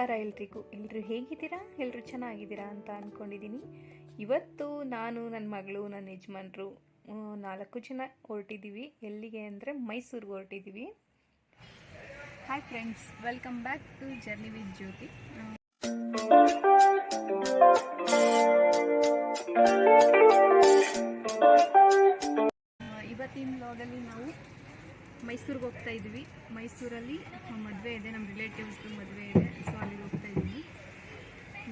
ನಮಸ್ಕಾರ ಎಲ್ಲರೂ ಹೇಗಿದ್ದೀರಾ? ಎಲ್ಲರೂ ಚೆನ್ನಾಗಿದ್ದೀರಾ ಅಂತ ಅಂದ್ಕೊಂಡಿದ್ದೀನಿ. ಇವತ್ತು ನಾನು, ನನ್ನ ಮಗಳು, ನನ್ನ ಯಜಮಾನ್ರು 4 ಜನ ಹೊರಟಿದ್ದೀವಿ. ಎಲ್ಲಿಗೆ ಅಂದರೆ ಮೈಸೂರಿಗೆ ಹೊರಟಿದ್ದೀವಿ. Hi friends, welcome back to journey with Jyothi. ಇವತ್ತಿನ ವ್ಲಾಗಲ್ಲಿ ನಾವು ಮೈಸೂರಿಗೆ ಹೋಗ್ತಾ ಇದ್ವಿ. ಮೈಸೂರಲ್ಲಿ ಮದುವೆ ಇದೆ, ನಮ್ಮ ರಿಲೇಟಿವ್ಸ್ದು ಮದುವೆ ಇದೆ. ಸೊ ಅಲ್ಲಿಗೆ ಹೋಗ್ತಾ ಇದ್ದೀನಿ.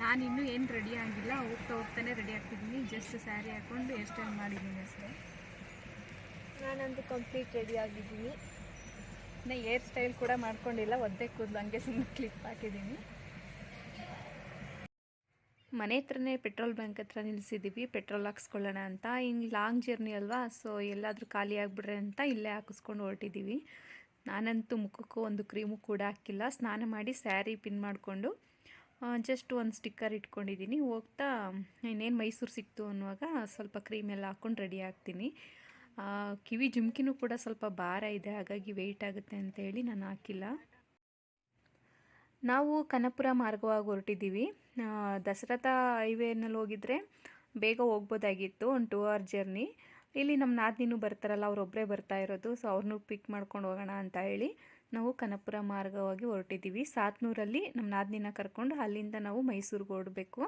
ನಾನಿನ್ನೂ ಏನು ರೆಡಿ ಆಗಿಲ್ಲ, ಹೋಗ್ತಾನೆ ರೆಡಿ ಆಗ್ತಿದ್ದೀನಿ. ಜಸ್ಟ್ ಸ್ಯಾರಿ ಹಾಕ್ಕೊಂಡು ಹೇರ್ ಸ್ಟೈಲ್ ಮಾಡಿದ್ದೀನಿ ಅಷ್ಟೇ. ನಾನಂತೂ ಕಂಪ್ಲೀಟ್ ರೆಡಿ ಆಗಿದ್ದೀನಿ. ಇನ್ನು ಹೇರ್ ಸ್ಟೈಲ್ ಕೂಡ ಮಾಡ್ಕೊಂಡಿಲ್ಲ, ಒದ್ದೆ ಕೂದಲು ಹಂಗೆ ಸುಮ್ಮನೆ ಕ್ಲಿಪ್ ಹಾಕಿದ್ದೀನಿ. ಮನೆ ಹತ್ರನೇ ಪೆಟ್ರೋಲ್ ಬಂಕ್ ಹತ್ರ ನಿಲ್ಲಿಸಿದ್ದೀವಿ, ಪೆಟ್ರೋಲ್ ಹಾಕ್ಸ್ಕೊಳ್ಳೋಣ ಅಂತ. ಹಿಂಗೆ ಲಾಂಗ್ ಜರ್ನಿ ಅಲ್ವಾ, ಸೊ ಎಲ್ಲಾದರೂ ಖಾಲಿ ಆಗಿಬಿಡ್ರೆ ಅಂತ ಇಲ್ಲೇ ಹಾಕಿಸ್ಕೊಂಡು ಹೊರಟಿದ್ದೀವಿ. ನಾನಂತೂ ಮುಖಕ್ಕೂ ಒಂದು ಕ್ರೀಮು ಕೂಡ ಹಾಕಿಲ್ಲ. ಸ್ನಾನ ಮಾಡಿ ಸ್ಯಾರಿ ಪಿನ್ ಮಾಡಿಕೊಂಡು ಜಸ್ಟ್ ಒಂದು ಸ್ಟಿಕ್ಕರ್ ಇಟ್ಕೊಂಡಿದ್ದೀನಿ. ಹೋಗ್ತಾ ಇನ್ನೇನು ಮೈಸೂರು ಸಿಕ್ತು ಅನ್ನುವಾಗ ಸ್ವಲ್ಪ ಕ್ರೀಮೆಲ್ಲ ಹಾಕ್ಕೊಂಡು ರೆಡಿ ಆಗ್ತೀನಿ. ಕಿವಿ ಜುಮ್ಕಿನೂ ಕೂಡ ಸ್ವಲ್ಪ ಭಾರ ಇದೆ, ಹಾಗಾಗಿ ವೆಯ್ಟ್ ಆಗುತ್ತೆ ಅಂತೇಳಿ ನಾನು ಹಾಕಿಲ್ಲ. ನಾವು ಕನಕಪುರ ಮಾರ್ಗವಾಗಿ ಹೊರಟಿದ್ದೀವಿ. ದಸರಥ ಹೈವೇನಲ್ಲಿ ಹೋಗಿದ್ರೆ ಬೇಗ ಹೋಗ್ಬೋದಾಗಿತ್ತು, ಒಂದು 2 ಅವರ್ ಜರ್ನಿ. ಇಲ್ಲಿ ನಮ್ಮ ನಾದಿನಿನೂ ಬರ್ತಾರಲ್ಲ, ಅವರೊಬ್ಬರೇ ಬರ್ತಾ ಇರೋದು. ಸೊ ಅವ್ರನ್ನೂ ಪಿಕ್ ಮಾಡ್ಕೊಂಡು ಹೋಗೋಣ ಅಂತ ಹೇಳಿ ನಾವು ಕನಕಪುರ ಮಾರ್ಗವಾಗಿ ಹೊರಟಿದ್ದೀವಿ. ಸಾತ್ನೂರಲ್ಲಿ ನಮ್ಮ ನಾದಿನಿನ ಕರ್ಕೊಂಡು ಅಲ್ಲಿಂದ ನಾವು ಮೈಸೂರಿಗೆ ಹೊರಡಬೇಕು.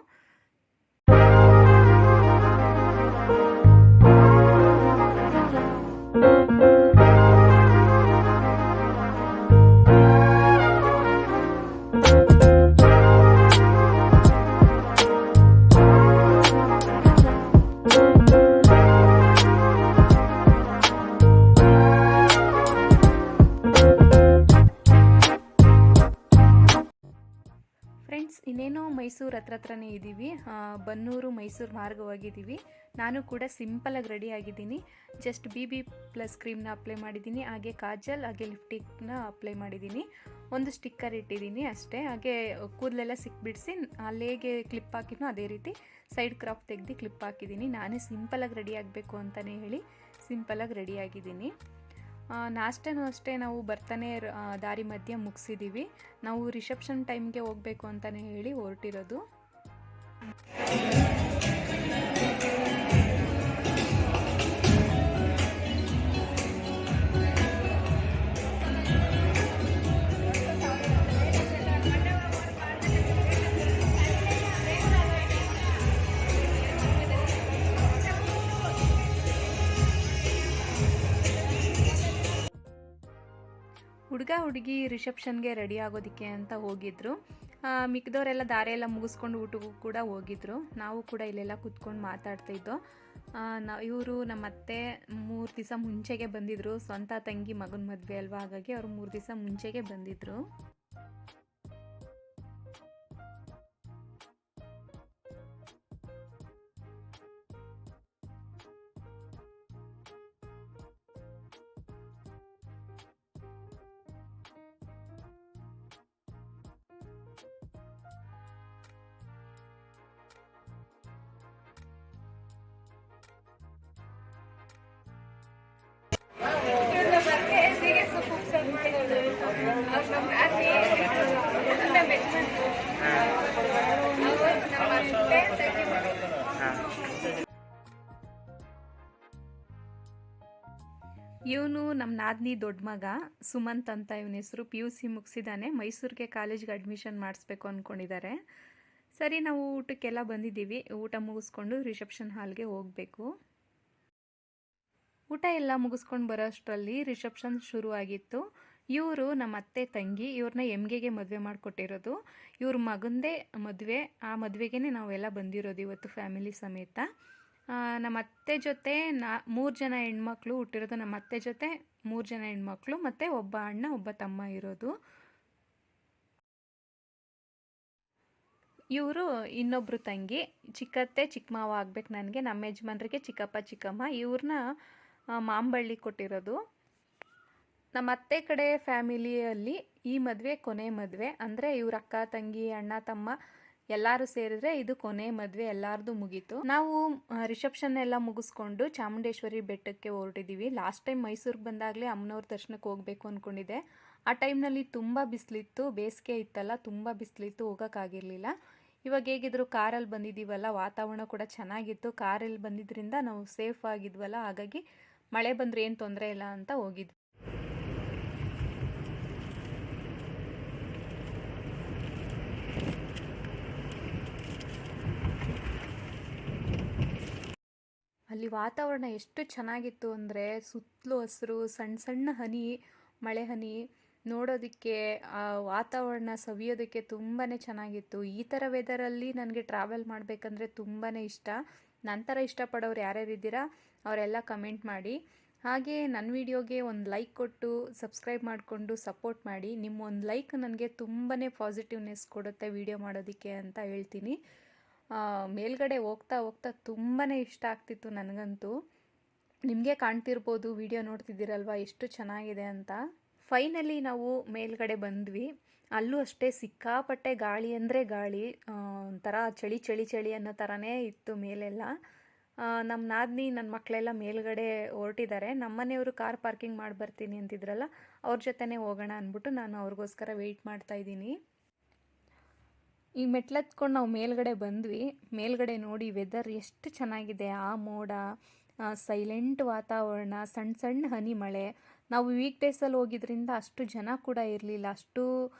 ಫ್ರೆಂಡ್ಸ್, ಇನ್ನೇನೋ ಮೈಸೂರು ಹತ್ರನೇ ಇದ್ದೀವಿ. ಬನ್ನೂರು ಮೈಸೂರು ಮಾರ್ಗವಾಗಿದ್ದೀವಿ. ನಾನು ಕೂಡ ಸಿಂಪಲಾಗಿ ರೆಡಿ ಆಗಿದ್ದೀನಿ. ಜಸ್ಟ್ BB+ ಕ್ರೀಮ್ನ ಅಪ್ಲೈ ಮಾಡಿದ್ದೀನಿ, ಹಾಗೆ ಕಾಜಲ್, ಹಾಗೆ ಲಿಪ್ಟಿಕ್ನ ಅಪ್ಲೈ ಮಾಡಿದ್ದೀನಿ. ಒಂದು ಸ್ಟಿಕ್ಕರ್ ಇಟ್ಟಿದ್ದೀನಿ ಅಷ್ಟೇ. ಹಾಗೆ ಕೂದಲೆಲ್ಲ ಸಿಕ್ಬಿಡಿಸಿ ಅಲ್ಲಿ ಹೇಗೆ ಕ್ಲಿಪ್ ಹಾಕಿನೋ ಅದೇ ರೀತಿ ಸೈಡ್ ಕ್ರಾಪ್ ತೆಗೆದು ಕ್ಲಿಪ್ ಹಾಕಿದ್ದೀನಿ. ನಾನೇ ಸಿಂಪಲಾಗಿ ರೆಡಿ ಆಗಬೇಕು ಅಂತಲೇ ಹೇಳಿ ಸಿಂಪಲಾಗಿ ರೆಡಿ ಆಗಿದ್ದೀನಿ. ನಾಷ್ಟನೂ ಅಷ್ಟೇ, ನಾವು ಬರ್ತಾನೆ ದಾರಿ ಮಧ್ಯೆ ಮುಗಿಸಿದ್ದೀವಿ. ನಾವು ರಿಸೆಪ್ಷನ್ ಟೈಮ್ಗೆ ಹೋಗಬೇಕು ಅಂತಲೇ ಹೇಳಿ ಹೊರಟಿರೋದು. ಹುಡುಗ ಹುಡುಗಿ ರಿಸೆಪ್ಷನ್ಗೆ ರೆಡಿ ಆಗೋದಕ್ಕೆ ಅಂತ ಹೋಗಿದ್ರು. ಮಿಕ್ದವರೆಲ್ಲ ದಾರಿಯೆಲ್ಲ ಮುಗಿಸ್ಕೊಂಡು ಊಟಕ್ಕೂ ಕೂಡ ಹೋಗಿದ್ರು. ನಾವು ಕೂಡ ಇಲ್ಲೆಲ್ಲ ಕೂತ್ಕೊಂಡು ಮಾತಾಡ್ತಾಯಿದ್ದೋ. ಇವರು ನಮ್ಮ ಅತ್ತೆ 3 ದಿವಸ ಮುಂಚೆಗೆ ಬಂದಿದ್ದರು. ಸ್ವಂತ ತಂಗಿ ಮಗನ ಮದುವೆ ಅಲ್ವಾ, ಹಾಗಾಗಿ ಅವರು 3 ದಿವಸ ಮುಂಚೆಗೆ ಬಂದಿದ್ದರು. ಇವನು ನಮ್ಮ ನಾದಿನಿ ದೊಡ್ಡ ಮಗ ಸುಮಂತ್ ಅಂತ. ಇವನ ಹೆಸರು. PUC ಮುಗಿಸಿದ್ದಾನೆ. ಮೈಸೂರಿಗೆ ಕಾಲೇಜ್ಗೆ ಅಡ್ಮಿಷನ್ ಮಾಡಿಸ್ಬೇಕು ಅಂದ್ಕೊಂಡಿದ್ದಾರೆ. ಸರಿ, ನಾವು ಊಟಕ್ಕೆಲ್ಲ ಬಂದಿದ್ದೀವಿ. ಊಟ ಮುಗಿಸ್ಕೊಂಡು ರಿಸೆಪ್ಷನ್ ಹಾಲ್ಗೆ ಹೋಗಬೇಕು. ಊಟ ಎಲ್ಲ ಮುಗಿಸ್ಕೊಂಡು ಬರೋ ಅಷ್ಟರಲ್ಲಿ ರಿಸೆಪ್ಷನ್ ಶುರು ಆಗಿತ್ತು. ಇವರು ನಮ್ಮ ಅತ್ತೆ ತಂಗಿ, ಇವ್ರನ್ನ MGಗೆ ಮದುವೆ ಮಾಡಿಕೊಟ್ಟಿರೋದು. ಇವ್ರ ಮಗಂದೇ ಮದುವೆ. ಆ ಮದುವೆಗೇ ನಾವೆಲ್ಲ ಬಂದಿರೋದು ಇವತ್ತು ಫ್ಯಾಮಿಲಿ ಸಮೇತ. ನಮ್ಮ ಅತ್ತೆ ಜೊತೆ 3 ಜನ ಹೆಣ್ಮಕ್ಳು ಹುಟ್ಟಿರೋದು. ನಮ್ಮ ಅತ್ತೆ ಜೊತೆ 3 ಜನ ಹೆಣ್ಮಕ್ಳು ಮತ್ತು ಒಬ್ಬ ಅಣ್ಣ, ಒಬ್ಬ ತಮ್ಮ ಇರೋದು. ಇವರು ಇನ್ನೊಬ್ಬರು ತಂಗಿ. ಚಿಕ್ಕತ್ತೆ ಚಿಕ್ಕ ಮಾವ ಆಗ್ಬೇಕು ನನಗೆ. ನಮ್ಮ ಯಜಮಾನ್ರಿಗೆ ಚಿಕ್ಕಪ್ಪ ಚಿಕ್ಕಮ್ಮ. ಇವ್ರನ್ನ ಮಾಂಬಳ್ಳಿ ಕೊಟ್ಟಿರೋದು. ನಮ್ಮ ಅತ್ತೆ ಕಡೆ ಫ್ಯಾಮಿಲಿಯಲ್ಲಿ ಈ ಮದುವೆ ಕೊನೆ ಮದುವೆ. ಅಂದರೆ ಇವ್ರ ಅಕ್ಕ ತಂಗಿ, ಅಣ್ಣ ತಮ್ಮ ಎಲ್ಲರೂ ಸೇರಿದ್ರೆ ಇದು ಕೊನೆ ಮದುವೆ ಎಲ್ಲಾರ್ದು ಮುಗೀತು. ನಾವು ರಿಸೆಪ್ಷನ್ ಎಲ್ಲ ಮುಗಿಸ್ಕೊಂಡು ಚಾಮುಂಡೇಶ್ವರಿ ಬೆಟ್ಟಕ್ಕೆ ಹೊರಟಿದ್ದೀವಿ. ಲಾಸ್ಟ್ ಟೈಮ್ ಮೈಸೂರಿಗೆ ಬಂದಾಗಲೇ ಅಮ್ಮನವ್ರ ದರ್ಶನಕ್ಕೆ ಹೋಗಬೇಕು ಅಂದ್ಕೊಂಡಿದ್ದೆ. ಆ ಟೈಮ್ನಲ್ಲಿ ತುಂಬ ಬಿಸಿಲಿತ್ತು, ಬೇಸಿಗೆ ಇತ್ತಲ್ಲ, ತುಂಬ ಬಿಸಿಲಿತ್ತು, ಹೋಗೋಕ್ಕಾಗಿರಲಿಲ್ಲ. ಇವಾಗ ಹೇಗಿದ್ರು ಕಾರಲ್ಲಿ ಬಂದಿದ್ದೀವಲ್ಲ, ವಾತಾವರಣ ಕೂಡ ಚೆನ್ನಾಗಿತ್ತು. ಕಾರಲ್ಲಿ ಬಂದಿದ್ದರಿಂದ ನಾವು ಸೇಫ್ ಆಗಿದ್ವಲ್ಲ, ಹಾಗಾಗಿ ಮಳೆ ಬಂದರೆ ಏನು ತೊಂದರೆ ಇಲ್ಲ ಅಂತ ಹೋಗಿದ್ವಿ. ಅಲ್ಲಿ ವಾತಾವರಣ ಎಷ್ಟು ಚೆನ್ನಾಗಿತ್ತು ಅಂದರೆ ಸುತ್ತಲೂ ಹಸಿರು, ಸಣ್ಣ ಸಣ್ಣ ಹನಿ, ಮಳೆ ಹನಿ ನೋಡೋದಕ್ಕೆ, ಆ ವಾತಾವರಣ ಸವಿಯೋದಕ್ಕೆ ತುಂಬಾ ಚೆನ್ನಾಗಿತ್ತು. ಈ ಥರ ವೆದರಲ್ಲಿ ನನಗೆ ಟ್ರಾವೆಲ್ ಮಾಡಬೇಕಂದ್ರೆ ತುಂಬಾ ಇಷ್ಟ. ನಂತರ ಇಷ್ಟಪಡೋರು ಯಾರ್ಯಾರಿದ್ದೀರಾ ಅವರೆಲ್ಲ ಕಮೆಂಟ್ ಮಾಡಿ. ಹಾಗೆ ನನ್ನ ವಿಡಿಯೋಗೆ ಒಂದು ಲೈಕ್ ಕೊಟ್ಟು ಸಬ್ಸ್ಕ್ರೈಬ್ ಮಾಡಿಕೊಂಡು ಸಪೋರ್ಟ್ ಮಾಡಿ. ನಿಮ್ಮ ಒಂದು ಲೈಕ್ ನನಗೆ ತುಂಬಾ ಪಾಸಿಟಿವ್ನೆಸ್ ಕೊಡುತ್ತೆ ವಿಡಿಯೋ ಮಾಡೋದಕ್ಕೆ ಅಂತ ಹೇಳ್ತೀನಿ. ಮೇಲ್ಗಡೆ ಹೋಗ್ತಾ ಹೋಗ್ತಾ ತುಂಬಾ ಇಷ್ಟ ಆಗ್ತಿತ್ತು ನನಗಂತೂ. ನಿಮಗೆ ಕಾಣ್ತಿರ್ಬೋದು ವಿಡಿಯೋ ನೋಡ್ತಿದ್ದೀರಲ್ವ ಎಷ್ಟು ಚೆನ್ನಾಗಿದೆ ಅಂತ. ಫೈನಲಿ ನಾವು ಮೇಲ್ಗಡೆ ಬಂದ್ವಿ. ಅಲ್ಲೂ ಅಷ್ಟೇ ಸಿಕ್ಕಾಪಟ್ಟೆ ಗಾಳಿ ಅಂದರೆ ಗಾಳಿ, ಒಂಥರ ಚಳಿ ಚಳಿ ಚಳಿ ಅನ್ನೋ ಥರನೇ ಇತ್ತು ಮೇಲೆಲ್ಲ. ನಮ್ಮ ನಾದಿನಿ ನನ್ನ ಮಕ್ಕಳೆಲ್ಲ ಮೇಲ್ಗಡೆ ಹೊರಟಿದ್ದಾರೆ. ನಮ್ಮನೆಯವರು ಕಾರ್ ಪಾರ್ಕಿಂಗ್ ಮಾಡಿ ಬರ್ತೀನಿ ಅಂತಿದ್ರಲ್ಲ, ಅವ್ರ ಜೊತೆನೇ ಹೋಗೋಣ ಅಂದ್ಬಿಟ್ಟು ನಾನು ಅವ್ರಿಗೋಸ್ಕರ ವೆಯ್ಟ್ ಮಾಡ್ತಾಯಿದ್ದೀನಿ. ಈಗ ಮೆಟ್ಲತ್ಕೊಂಡು ನಾವು ಮೇಲ್ಗಡೆ ಬಂದ್ವಿ. ಮೇಲ್ಗಡೆ ನೋಡಿ ವೆದರ್ ಎಷ್ಟು ಚೆನ್ನಾಗಿದೆ, ಆ ಮೋಡ, ಸೈಲೆಂಟ್ ವಾತಾವರಣ, ಸಣ್ಣ ಸಣ್ಣ ಹನಿ ಮಳೆ. ನಾವು ವೀಕ್ ಡೇಸಲ್ಲಿ ಹೋಗಿದ್ರಿಂದ ಅಷ್ಟು ಜನ ಕೂಡ ಇರಲಿಲ್ಲ, ಅಷ್ಟು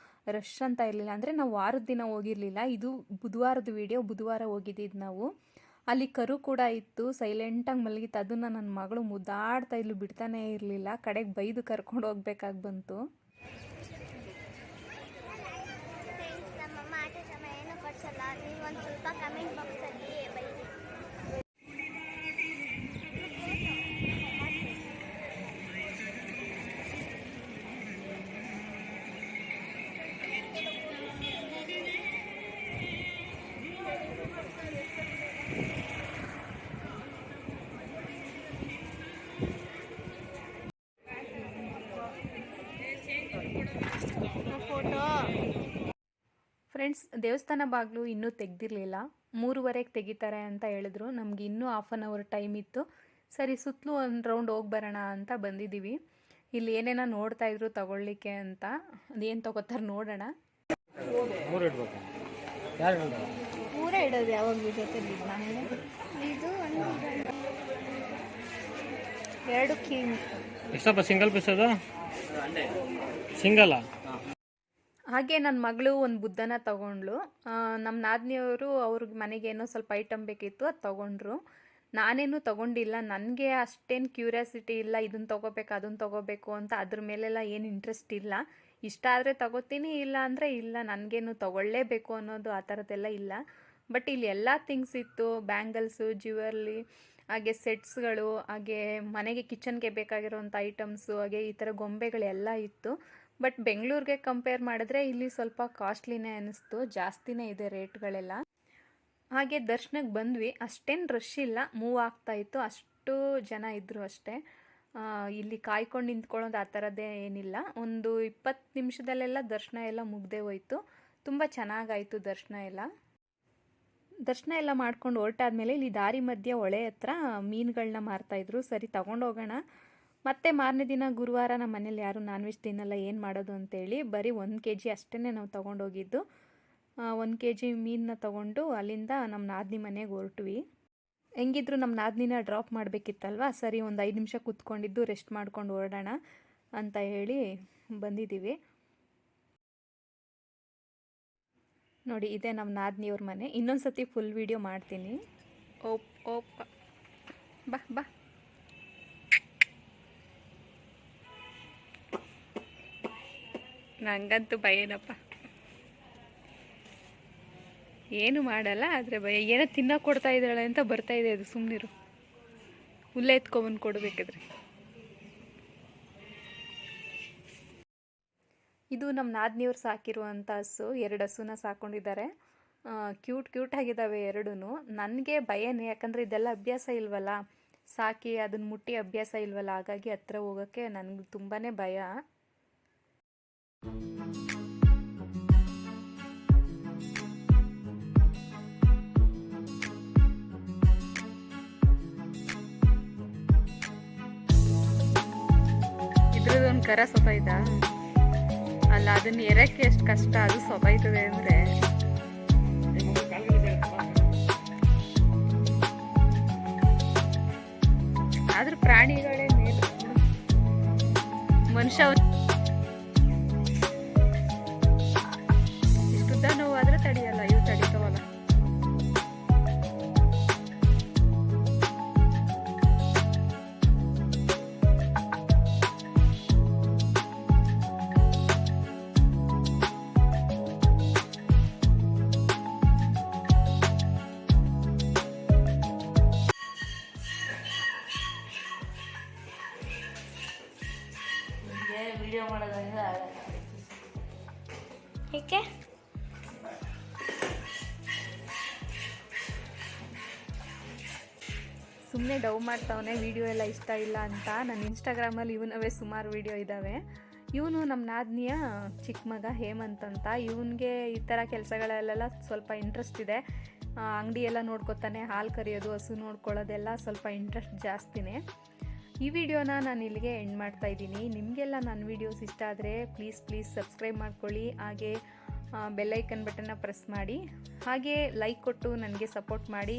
ರಶ್ ಅಂತ ಇರಲಿಲ್ಲ. ಅಂದರೆ ನಾವು ವಾರದ ದಿನ ಹೋಗಿರಲಿಲ್ಲ, ಇದು ಬುಧವಾರದ ವಿಡಿಯೋ, ಬುಧವಾರ ಹೋಗಿದ್ದಿದ್ದು ನಾವು. ಅಲ್ಲಿ ಕರು ಕೂಡ ಇತ್ತು, ಸೈಲೆಂಟಾಗಿ ಮಲಗಿತ್ತು. ಅದನ್ನು ನನ್ನ ಮಗಳು ಮುದ್ದಾಡ್ತಾ ಇದ್ಲು, ಬಿಡ್ತಾನೇ ಇರಲಿಲ್ಲ. ಕಡೆಗೆ ಬೈದು ಕರ್ಕೊಂಡು ಹೋಗ್ಬೇಕಾಗಿ ಬಂತು. ನೀವು ಒಂದು ಸ್ವಲ್ಪ ಕಮೆಂಟ್ ಬಾಕ್ಸಲ್ಲಿ ಬೈರಿ. ಫೋಟೋ ಫ್ರೆಂಡ್ಸ್, ದೇವಸ್ಥಾನ ಬಾಗಿಲು ಇನ್ನೂ ತೆಗೆದಿರಲಿಲ್ಲ, 3:30ಗೆ ತೆಗಿತಾರೆ ಅಂತ ಹೇಳಿದ್ರು. ನಮಗೆ ಇನ್ನೂ ಹಾಫ್ ಆನ್ ಅವರ್ ಟೈಮ್ ಇತ್ತು. ಸರಿ, ಸುತ್ತಲೂ ಒಂದು ರೌಂಡ್ ಹೋಗಿ ಬರೋಣ ಅಂತ ಬಂದಿದ್ದೀವಿ. ಇಲ್ಲಿ ಏನೇನೋ ನೋಡ್ತಾ ಇದ್ರು ತಗೊಳ್ಳಿಕ್ಕೆ ಅಂತ. ಅದೇನು ತಗೋತಾರೆ ನೋಡೋಣ. ಮೂರೇ ಇಡೋದು ಯಾವಾಗಲೂ ಜೊತೆಲಿ ಇದು ಎರಡು ಕೀಮ್ ಎಷ್ಟಪ್ಪ ಸಿಂಗಲ್ ಪೀಸ್ ಅದು? ಸಿಂಗಲ್ಲ. ಹಾಗೆ ನನ್ನ ಮಗಳು ಒಂದು ಬುದ್ಧನ ತಗೊಂಡ್ಳು. ನಮ್ಮ ನಾದಿನಿಯವರು ಅವ್ರಿಗೆ ಮನೆಗೆ ಏನೋ ಸ್ವಲ್ಪ ಐಟಮ್ ಬೇಕಿತ್ತು, ಅದು ತೊಗೊಂಡ್ರು. ನಾನೇನು ತೊಗೊಂಡಿಲ್ಲ, ನನಗೆ ಅಷ್ಟೇನು ಕ್ಯೂರಿಯಾಸಿಟಿ ಇಲ್ಲ, ಇದನ್ನು ತೊಗೋಬೇಕು ಅದನ್ನು ತೊಗೋಬೇಕು ಅಂತ. ಅದ್ರ ಮೇಲೆಲ್ಲ ಏನು ಇಂಟ್ರೆಸ್ಟ್ ಇಲ್ಲ. ಇಷ್ಟ ಆದರೆ ತೊಗೋತೀನಿ, ಇಲ್ಲ ಅಂದರೆ ಇಲ್ಲ, ನನಗೇನು ತೊಗೊಳ್ಳೇಬೇಕು ಅನ್ನೋದು ಆ ಥರದ್ದೆಲ್ಲ ಇಲ್ಲ. ಬಟ್ ಇಲ್ಲಿ ಎಲ್ಲ ಥಿಂಗ್ಸ್ ಇತ್ತು, ಬ್ಯಾಂಗಲ್ಸು, ಜ್ಯುವೆರ್ಲಿ, ಹಾಗೆ ಸೆಟ್ಸ್ಗಳು, ಹಾಗೆ ಮನೆಗೆ ಕಿಚನ್ಗೆ ಬೇಕಾಗಿರೋಂಥ ಐಟಮ್ಸು, ಹಾಗೆ ಈ ಥರ ಗೊಂಬೆಗಳೆಲ್ಲ ಇತ್ತು. ಬಟ್ ಬೆಂಗಳೂರಿಗೆ ಕಂಪೇರ್ ಮಾಡಿದ್ರೆ ಇಲ್ಲಿ ಸ್ವಲ್ಪ ಕಾಸ್ಟ್ಲಿನೇ ಅನ್ನಿಸ್ತು, ಜಾಸ್ತಿನೇ ಇದೆ ರೇಟ್ಗಳೆಲ್ಲ. ಹಾಗೆ ದರ್ಶನಕ್ಕೆ ಬಂದ್ವಿ, ಅಷ್ಟೇನು ರಶ್ ಇಲ್ಲ, ಮೂವ್ ಆಗ್ತಾಯಿತ್ತು, ಅಷ್ಟು ಜನ ಇದ್ದರು ಅಷ್ಟೇ. ಇಲ್ಲಿ ಕಾಯ್ಕೊಂಡು ನಿಂತ್ಕೊಳ್ಳೋದು ಆ ಥರದ್ದೇ ಏನಿಲ್ಲ. ಒಂದು 20 ನಿಮಿಷದಲ್ಲೆಲ್ಲ ದರ್ಶನ ಎಲ್ಲ ಮುಗ್ದೇ ಹೋಯ್ತು. ತುಂಬ ಚೆನ್ನಾಗಾಯಿತು ದರ್ಶನ ಎಲ್ಲ. ದರ್ಶನ ಎಲ್ಲ ಮಾಡ್ಕೊಂಡು ಹೊರಟಾದ್ಮೇಲೆ ಇಲ್ಲಿ ದಾರಿ ಮಧ್ಯೆ ಹೊಳೆ ಹತ್ರ ಮೀನುಗಳನ್ನ ಮಾರ್ತಾಯಿದ್ರು. ಸರಿ, ತಗೊಂಡೋಗೋಣ. ಮತ್ತು ಮಾರನೇ ದಿನ ಗುರುವಾರ ನಮ್ಮ ಮನೇಲಿ ಯಾರು ನಾನ್ ವೆಜ್ ತಿನ್ನಲ್ಲ, ಏನು ಮಾಡೋದು ಅಂತೇಳಿ ಬರೀ 1 kg ಅಷ್ಟೇ ನಾವು ತೊಗೊಂಡೋಗಿದ್ದು. 1 kg ಮೀನನ್ನ ತೊಗೊಂಡು ಅಲ್ಲಿಂದ ನಮ್ಮ ನಾದಿನಿ ಮನೆಗೆ ಹೊರಟ್ವಿ. ಹೆಂಗಿದ್ರು ನಮ್ಮ ನಾದಿನಿನ ಡ್ರಾಪ್ ಮಾಡಬೇಕಿತ್ತಲ್ವ, ಸರಿ ಒಂದು 5 ನಿಮಿಷ ಕೂತ್ಕೊಂಡಿದ್ದು ರೆಸ್ಟ್ ಮಾಡ್ಕೊಂಡು ಹೊರಡೋಣ ಅಂತ ಹೇಳಿ ಬಂದಿದ್ದೀವಿ. ನೋಡಿ, ಇದೇ ನಮ್ಮ ನಾದಿನಿಯವ್ರ ಮನೆ. ಇನ್ನೊಂದು ಸತಿ ಫುಲ್ ವೀಡಿಯೋ ಮಾಡ್ತೀನಿ. ಓಪ್ ಬಾ ಬಾ. ನಂಗಂತೂ ಭಯನಪ್ಪ, ಏನು ಮಾಡಲ್ಲ, ಆದರೆ ಭಯ. ಏನೋ ತಿನ್ನೋಕೆ ಕೊಡ್ತಾ ಇದ್ದಾಳೆ ಅಂತ ಬರ್ತಾಯಿದೆ ಅದು, ಸುಮ್ಮನಿರು. ಹುಲ್ಲೆ ಎತ್ಕೊಬಂದು ಕೊಡಬೇಕಾದ್ರೆ. ಇದು ನಮ್ಮ ನಾದಿನಿಯವ್ರು ಸಾಕಿರುವಂಥ ಹಸು. 2 ಹಸುನ ಸಾಕೊಂಡಿದ್ದಾರೆ. ಕ್ಯೂಟ್ ಆಗಿದ್ದಾವೆ ಎರಡೂ. ನನಗೆ ಭಯನೇ, ಯಾಕಂದರೆ ಇದೆಲ್ಲ ಅಭ್ಯಾಸ ಇಲ್ವಲ್ಲ, ಸಾಕಿ ಅದನ್ನು ಮುಟ್ಟಿ ಅಭ್ಯಾಸ ಇಲ್ವಲ್ಲ, ಹಾಗಾಗಿ ಹತ್ರ ಹೋಗೋಕ್ಕೆ ನನಗೆ ತುಂಬಾ ಭಯ. ಇದ್ರದ್ದು ಒಂದು ಕರ ಸೊತೈತಾ ಅಲ್ಲ, ಅದನ್ನ ಎರಕ್ಕೆ ಎಷ್ಟು ಕಷ್ಟ, ಅದು ಸೊತೈತದೆ ಅಂದರೆ. ಆದ್ರೂ ಪ್ರಾಣಿಗಳೇ ಮೇಲು, ಮನುಷ್ಯ ಇಷ್ಟುದ್ದ ನೋವಾದ್ರೆ ತಡಿಯಲ್ಲ, ಇವು ತಡಿತಾವಲ್ಲ. ವಿಡಿಯೋ ಮಾಡೋದಂದ್ರೆ ಏಕೆ? ಸುಮ್ಮನೆ ಡವ್ ಮಾಡ್ತಾವನೆ, ವಿಡಿಯೋ ಎಲ್ಲ ಇಷ್ಟ ಇಲ್ಲ ಅಂತ. ನನ್ನ ಇನ್ಸ್ಟಾಗ್ರಾಮಲ್ಲಿ ಇವನವೇ ಸುಮಾರು ವಿಡಿಯೋ ಇದ್ದಾವೆ. ಇವನು ನಮ್ಮ ನಾದ್ನಿಯ ಚಿಕ್ಕ ಮಗ ಹೇಮಂತ್ ಅಂತ. ಇವನಿಗೆ ಈ ಥರ ಕೆಲಸಗಳಲ್ಲೆಲ್ಲ ಸ್ವಲ್ಪ ಇಂಟ್ರೆಸ್ಟ್ ಇದೆ. ಅಂಗಡಿ ಎಲ್ಲ ನೋಡ್ಕೊತಾನೆ, ಹಾಲು ಕರಿಯೋದು, ಹಸು ನೋಡ್ಕೊಳ್ಳೋದೆಲ್ಲ ಸ್ವಲ್ಪ ಇಂಟ್ರೆಸ್ಟ್ ಜಾಸ್ತಿನೇ. ಈ ವಿಡಿಯೋನ ನಾನು ಇಲ್ಲಿಗೆ ಎಂಡ್ ಮಾಡ್ತಾ ಇದ್ದೀನಿ. ನಿಮಗೆಲ್ಲ ನನ್ನ ವೀಡಿಯೋಸ್ ಇಷ್ಟ ಆದರೆ ಪ್ಲೀಸ್ ಸಬ್ಸ್ಕ್ರೈಬ್ ಮಾಡ್ಕೊಳ್ಳಿ. ಹಾಗೆ ಬೆಲ್ಲೈಕನ್ ಬಟನ್ನ ಪ್ರೆಸ್ ಮಾಡಿ, ಹಾಗೆ ಲೈಕ್ ಕೊಟ್ಟು ನನಗೆ ಸಪೋರ್ಟ್ ಮಾಡಿ.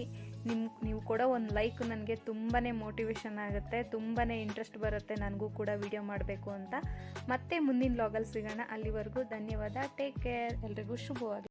ನೀವು ಕೊಡೋ ಒಂದು ಲೈಕ್ ನನಗೆ ತುಂಬಾ ಮೋಟಿವೇಶನ್ ಆಗುತ್ತೆ, ತುಂಬಾ ಇಂಟ್ರೆಸ್ಟ್ ಬರುತ್ತೆ ನನಗೂ ಕೂಡ ವಿಡಿಯೋ ಮಾಡಬೇಕು ಅಂತ. ಮತ್ತೆ ಮುಂದಿನ ವ್ಲಾಗಲ್ಲಿ ಸಿಗೋಣ. ಅಲ್ಲಿವರೆಗೂ ಧನ್ಯವಾದ. Take care. ಎಲ್ರಿಗೂ ಶುಭವಾಗಲಿ.